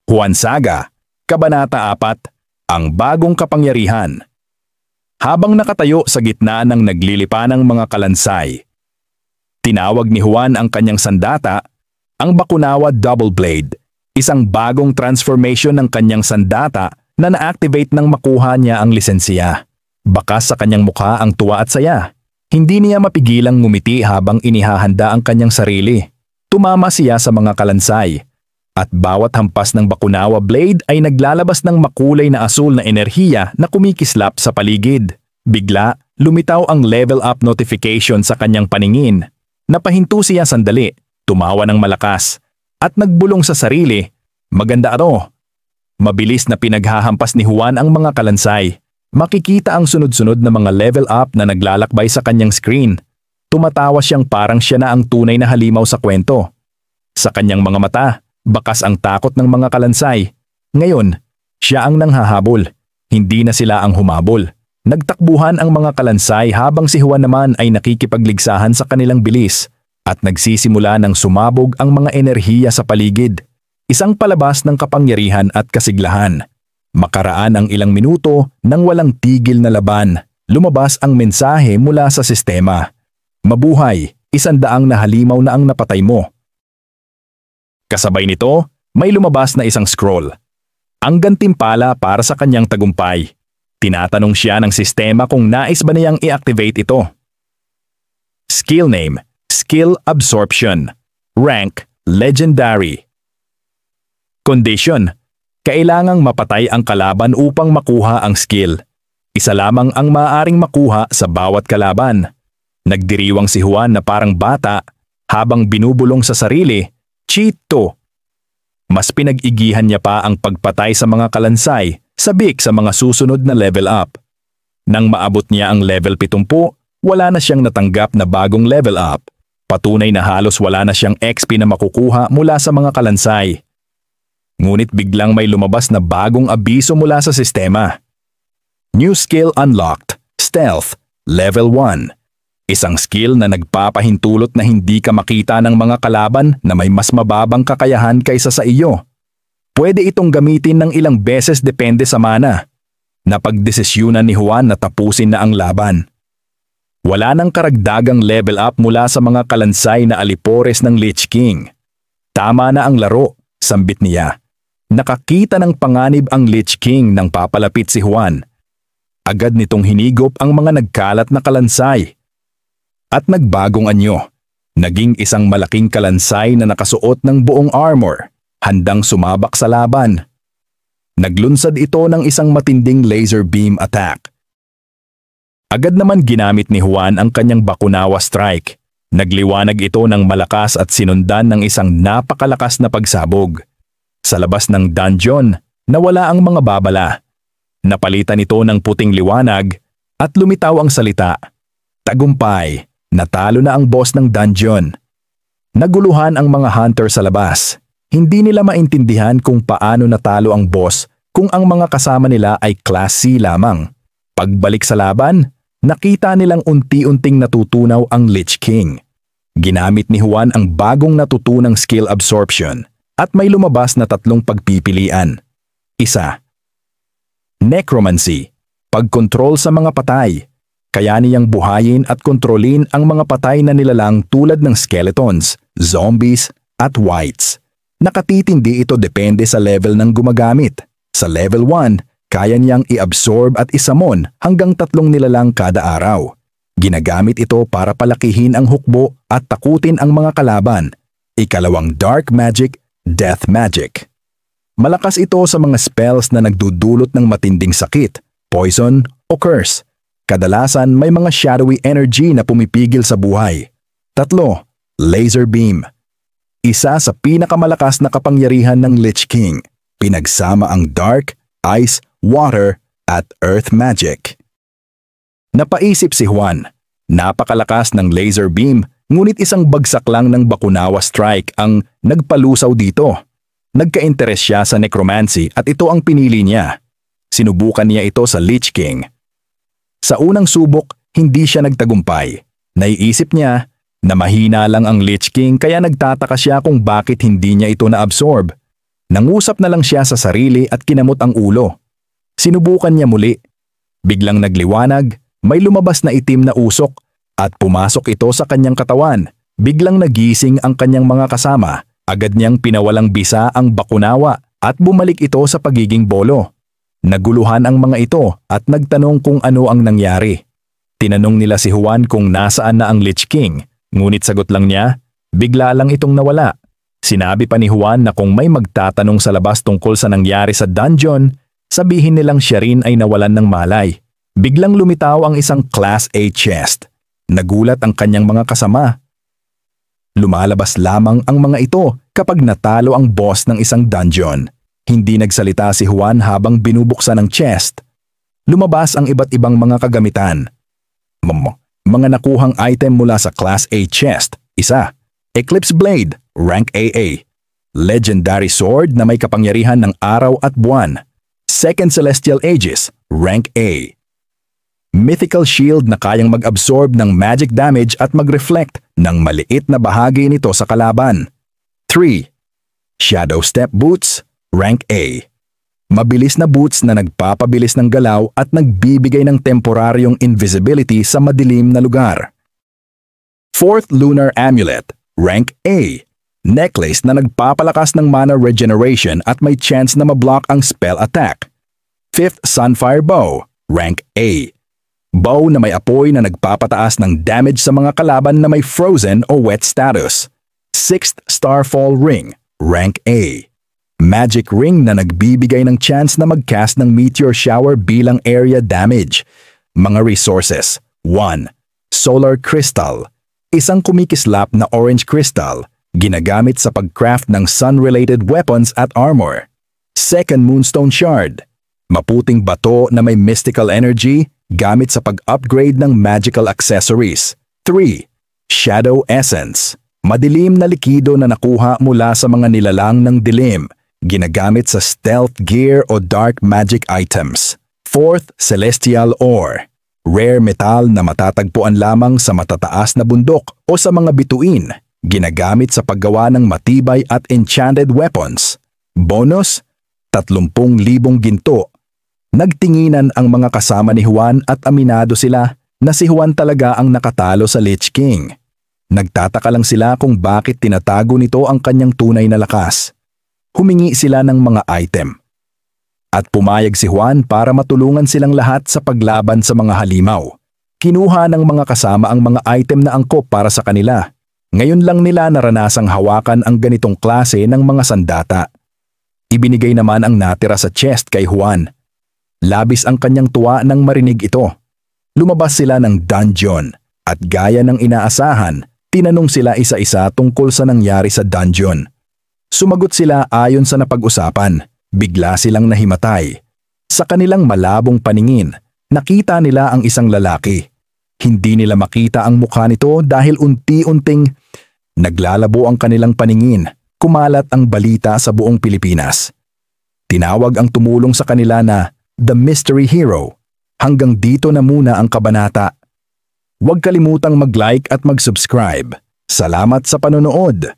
Juan Saga, Kabanata 4, Ang Bagong Kapangyarihan. Habang nakatayo sa gitna ng naglilipanang mga kalansay, tinawag ni Juan ang kanyang sandata, ang Bakunawa Double Blade, isang bagong transformation ng kanyang sandata na na-activate nang makuha niya ang lisensiya. Bakas sa kanyang mukha ang tuwa at saya. Hindi niya mapigilang ngumiti habang inihahanda ang kanyang sarili. Tumama siya sa mga kalansay, at bawat hampas ng Bakunawa Blade ay naglalabas ng makulay na asul na enerhiya na kumikislap sa paligid. Bigla, lumitaw ang level up notification sa kanyang paningin. Napahinto siya sandali, tumawa ng malakas, at nagbulong sa sarili, "Maganda aro." Mabilis na pinaghahampas ni Juan ang mga kalansay. Makikita ang sunod-sunod na mga level up na naglalakbay sa kanyang screen. Tumatawa siyang parang siya na ang tunay na halimaw sa kwento. Sa kanyang mga mata, bakas ang takot ng mga kalansay. Ngayon, siya ang nanghahabol. Hindi na sila ang humabol. Nagtakbuhan ang mga kalansay habang si Juan naman ay nakikipagligsahan sa kanilang bilis at nagsisimula ng sumabog ang mga enerhiya sa paligid. Isang palabas ng kapangyarihan at kasiglahan. Makaraan ang ilang minuto nang walang tigil na laban, lumabas ang mensahe mula sa sistema. "Mabuhay, 100 na halimaw na ang napatay mo." Kasabay nito, may lumabas na isang scroll. Ang gantimpala para sa kanyang tagumpay. Tinatanong siya ng sistema kung nais ba niyang i-activate ito. Skill name, Skill Absorption. Rank, Legendary. Condition, kailangang mapatay ang kalaban upang makuha ang skill. Isa lamang ang maaaring makuha sa bawat kalaban. Nagdiriwang si Juan na parang bata habang binubulong sa sarili, "Cheat to." Mas pinag-igihan niya pa ang pagpatay sa mga kalansay, sabik sa mga susunod na level up. Nang maabot niya ang level 70, wala na siyang natanggap na bagong level up. Patunay na halos wala na siyang XP na makukuha mula sa mga kalansay. Ngunit biglang may lumabas na bagong abiso mula sa sistema. New skill unlocked, Stealth, Level 1. Isang skill na nagpapahintulot na hindi ka makita ng mga kalaban na may mas mababang kakayahan kaysa sa iyo. Pwede itong gamitin ng ilang beses depende sa mana. Napagdesisyunan ni Juan na tapusin na ang laban. Wala nang karagdagang level up mula sa mga kalansay na alipores ng Lich King. Tama na ang laro, sambit niya. Nakakita ng panganib ang Lich King nang papalapit si Juan. Agad nitong hinigop ang mga nagkalat na kalansay. At nagbagong anyo. Naging isang malaking kalansay na nakasuot ng buong armor, handang sumabak sa laban. Naglunsad ito ng isang matinding laser beam attack. Agad naman ginamit ni Juan ang kanyang Bakunawa Strike. Nagliwanag ito ng malakas at sinundan ng isang napakalakas na pagsabog. Sa labas ng dungeon, nawala ang mga babala. Napalitan ito ng puting liwanag at lumitaw ang salita, "Tagumpay, natalo na ang boss ng dungeon." Naguluhan ang mga hunter sa labas. Hindi nila maintindihan kung paano natalo ang boss kung ang mga kasama nila ay Class C lamang. Pagbalik sa laban, nakita nilang unti-unting natutunaw ang Lich King. Ginamit ni Juan ang bagong natutunang skill absorption at may lumabas na 3 pagpipilian. Isa, Necromancy, pagkontrol sa mga patay. Kaya niyang buhayin at kontrolin ang mga patay na nilalang tulad ng skeletons, zombies, at wights. Nakatitindi ito depende sa level ng gumagamit. Sa level 1, kaya niyang i-absorb at isamon hanggang 3 nilalang kada araw. Ginagamit ito para palakihin ang hukbo at takutin ang mga kalaban. Ikalawang Dark Magic, Death Magic. Malakas ito sa mga spells na nagdudulot ng matinding sakit, poison o curse. Kadalasan may mga shadowy energy na pumipigil sa buhay. 3, Laser Beam. Isa sa pinakamalakas na kapangyarihan ng Lich King. Pinagsama ang Dark, Ice, Water, at Earth Magic. Napaisip si Juan. Napakalakas ng Laser Beam, ngunit isang bagsak lang ng Bakunawa Strike ang nagpalusaw dito. Nagka-interes siya sa necromancy at ito ang pinili niya. Sinubukan niya ito sa Lich King. Sa unang subok, hindi siya nagtagumpay. Naiisip niya na mahina lang ang Lich King kaya nagtataka siya kung bakit hindi niya ito na-absorb. Nangusap na lang siya sa sarili at kinamot ang ulo. Sinubukan niya muli. Biglang nagliwanag, may lumabas na itim na usok at pumasok ito sa kanyang katawan. Biglang nagising ang kanyang mga kasama. Agad niyang pinawalang bisa ang bakunawa at bumalik ito sa pagiging bolo. Naguluhan ang mga ito at nagtanong kung ano ang nangyari. Tinanong nila si Juan kung nasaan na ang Lich King, ngunit sagot lang niya, bigla lang itong nawala. Sinabi pa ni Juan na kung may magtatanong sa labas tungkol sa nangyari sa dungeon, sabihin nilang siya rin ay nawalan ng malay. Biglang lumitaw ang isang Class A chest. Nagulat ang kanyang mga kasama. Lumalabas lamang ang mga ito kapag natalo ang boss ng isang dungeon. Hindi nagsalita si Juan habang binubuksan ang chest. Lumabas ang iba't ibang mga kagamitan. Mga nakuhang item mula sa Class A chest. Isa, Eclipse Blade, Rank AA. Legendary Sword na may kapangyarihan ng araw at buwan. Second Celestial Aegis, Rank A. Mythical Shield na kayang mag-absorb ng magic damage at mag-reflect ng maliit na bahagi nito sa kalaban. 3. Shadow Step Boots, Rank A. Mabilis na boots na nagpapabilis ng galaw at nagbibigay ng temporaryong invisibility sa madilim na lugar. 4th Lunar Amulet, Rank A. Necklace na nagpapalakas ng mana regeneration at may chance na mablock ang spell attack. 5th Sunfire Bow, Rank A. Bow na may apoy na nagpapataas ng damage sa mga kalaban na may frozen o wet status. 6th Starfall Ring, Rank A. Magic ring na nagbibigay ng chance na mag-cast ng meteor shower bilang area damage. Mga resources. 1. Solar Crystal. Isang kumikislap na orange crystal, ginagamit sa pag-craft ng sun-related weapons at armor. 2nd Moonstone Shard. Maputing bato na may mystical energy, gamit sa pag-upgrade ng magical accessories. 3. Shadow Essence. Madilim na likido na nakuha mula sa mga nilalang ng dilim, ginagamit sa stealth gear o dark magic items. 4th Celestial Ore. Rare metal na matatagpuan lamang sa matataas na bundok o sa mga bituin, ginagamit sa paggawa ng matibay at enchanted weapons. Bonus, 30,000 ginto. Nagtinginan ang mga kasama ni Juan at aminado sila na si Juan talaga ang nakatalo sa Lich King. Nagtataka lang sila kung bakit tinatago nito ang kanyang tunay na lakas. Humingi sila ng mga item. At pumayag si Juan para matulungan silang lahat sa paglaban sa mga halimaw. Kinuha ng mga kasama ang mga item na angkop para sa kanila. Ngayon lang nila naranasang hawakan ang ganitong klase ng mga sandata. Ibinigay naman ang natira sa chest kay Juan. Labis ang kanyang tuwa nang marinig ito. Lumabas sila ng dungeon at gaya ng inaasahan, tinanong sila isa-isa tungkol sa nangyari sa dungeon. Sumagot sila ayon sa napag-usapan. Bigla silang nahimatay. Sa kanilang malabong paningin, nakita nila ang isang lalaki. Hindi nila makita ang mukha nito dahil unti-unting naglalabo ang kanilang paningin. Kumalat ang balita sa buong Pilipinas. Tinawag ang tumulong sa kanila na The Mystery Hero. Hanggang dito na muna ang kabanata. Huwag kalimutang mag-like at mag-subscribe. Salamat sa panonood.